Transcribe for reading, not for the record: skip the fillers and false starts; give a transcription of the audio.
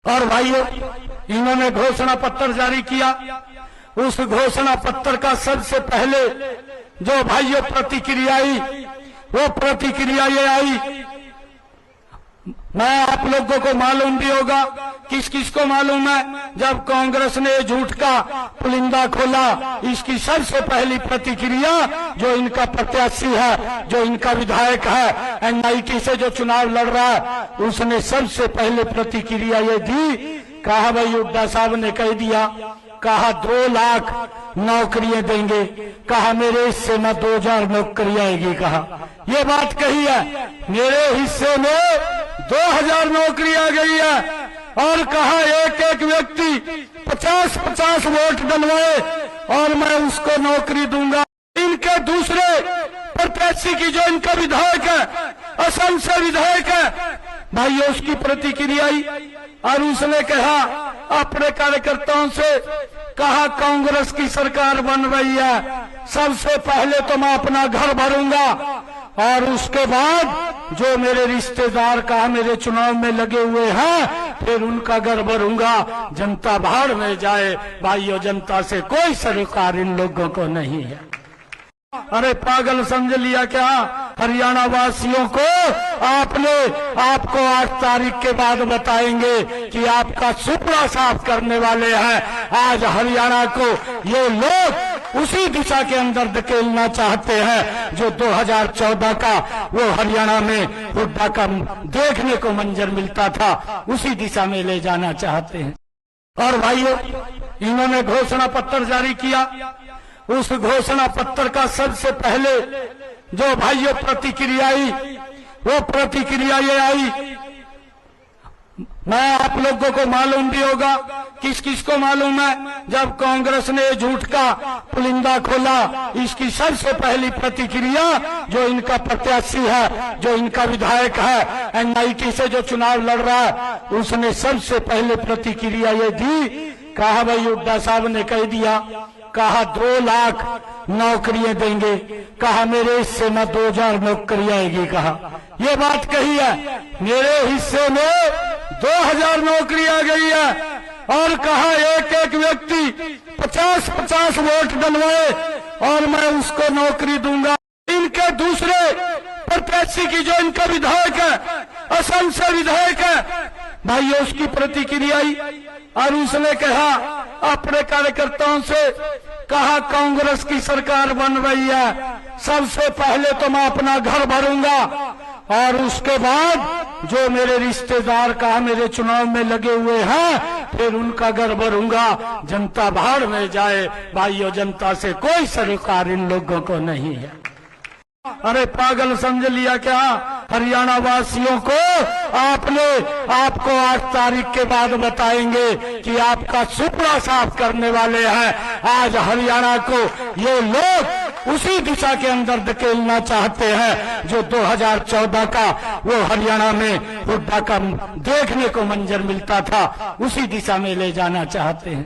और भाइयों, इन्होंने घोषणा पत्र जारी किया। उस घोषणा पत्र का सबसे पहले जो भाइयों प्रतिक्रिया आई, वो प्रतिक्रिया ये आई, मैं आप लोगों को मालूम भी होगा, किस किस को मालूम है, जब कांग्रेस ने झूठ का पुलिंदा खोला, इसकी सबसे पहली प्रतिक्रिया जो इनका प्रत्याशी है, जो इनका विधायक है, एनआईटी से जो चुनाव लड़ रहा है, उसने सबसे पहले प्रतिक्रिया ये दी। कहा भाई हुड्डा साहब ने कह दिया, कहा 2 लाख नौकरियां देंगे, कहा मेरे हिस्से में 2000 नौकरी आएगी। कहा ये बात कही है, मेरे हिस्से में 2000 नौकरी आ गई है। और कहा एक एक व्यक्ति 50-50 वोट डलवाए और मैं उसको नौकरी दूंगा। इनके दूसरे प्रत्याशी की जो इनका विधायक है, असम से विधायक है, भाइयों उसकी प्रतिक्रिया आई और उसने कहा अपने कार्यकर्ताओं से, कहा कांग्रेस की सरकार बन रही है, सबसे पहले तो मैं अपना घर भरूंगा और उसके बाद जो मेरे रिश्तेदार कहा मेरे चुनाव में लगे हुए हैं, फिर उनका घर भरूंगा। जनता भाड़ में जाए। भाइयों, जनता से कोई सरोकार इन लोगों को नहीं है। अरे पागल समझ लिया क्या? हरियाणा वासियों को आपको 8 तारीख के बाद बताएंगे कि आपका सुपड़ा साफ करने वाले हैं। आज हरियाणा को ये लोग उसी दिशा के अंदर धकेलना चाहते हैं जो 2014 का वो हरियाणा में हुड्डा का देखने को मंजर मिलता था, उसी दिशा में ले जाना चाहते हैं। और भाइयों, इन्होंने घोषणा पत्र जारी किया। उस घोषणा पत्र का सबसे पहले जो भाइयों प्रतिक्रिया आई, वो प्रतिक्रिया ये आई, मैं आप लोगों को मालूम भी होगा, किस किस को मालूम है, जब कांग्रेस ने झूठ का पुलिंदा खोला, इसकी सबसे पहली प्रतिक्रिया जो इनका प्रत्याशी है, जो इनका विधायक है, एनआईटी से जो चुनाव लड़ रहा है, उसने सबसे पहले प्रतिक्रिया ये दी। कहा भाई हुड्डा साहब ने कह दिया, कहा 2 लाख नौकरियां देंगे, कहा मेरे हिस्से में 2000 नौकरी आएगी। कहा ये बात कही है, मेरे हिस्से में 2000 नौकरी आ गई है। और कहा एक एक व्यक्ति 50-50 वोट डलवाए और मैं उसको नौकरी दूंगा। इनके दूसरे प्रत्याशी की जो इनका विधायक है, असम से विधायक है, भाइयों उसकी प्रतिक्रिया आई और उसने कहा अपने कार्यकर्ताओं से, कहा कांग्रेस की सरकार बन रही है, सबसे पहले तो मैं अपना घर भरूंगा और उसके बाद जो मेरे रिश्तेदार कहा मेरे चुनाव में लगे हुए हैं, फिर उनका घर भरूंगा। जनता भाड़ में जाए। भाइयों, जनता से कोई सरोकार इन लोगों को नहीं है। अरे पागल समझ लिया क्या? हरियाणा वासियों को आपको 8 तारीख के बाद बताएंगे कि आपका सुपड़ा साफ करने वाले हैं। आज हरियाणा को ये लोग उसी दिशा के अंदर धकेलना चाहते हैं जो 2014 का वो हरियाणा में हुड्डा का देखने को मंजर मिलता था, उसी दिशा में ले जाना चाहते हैं।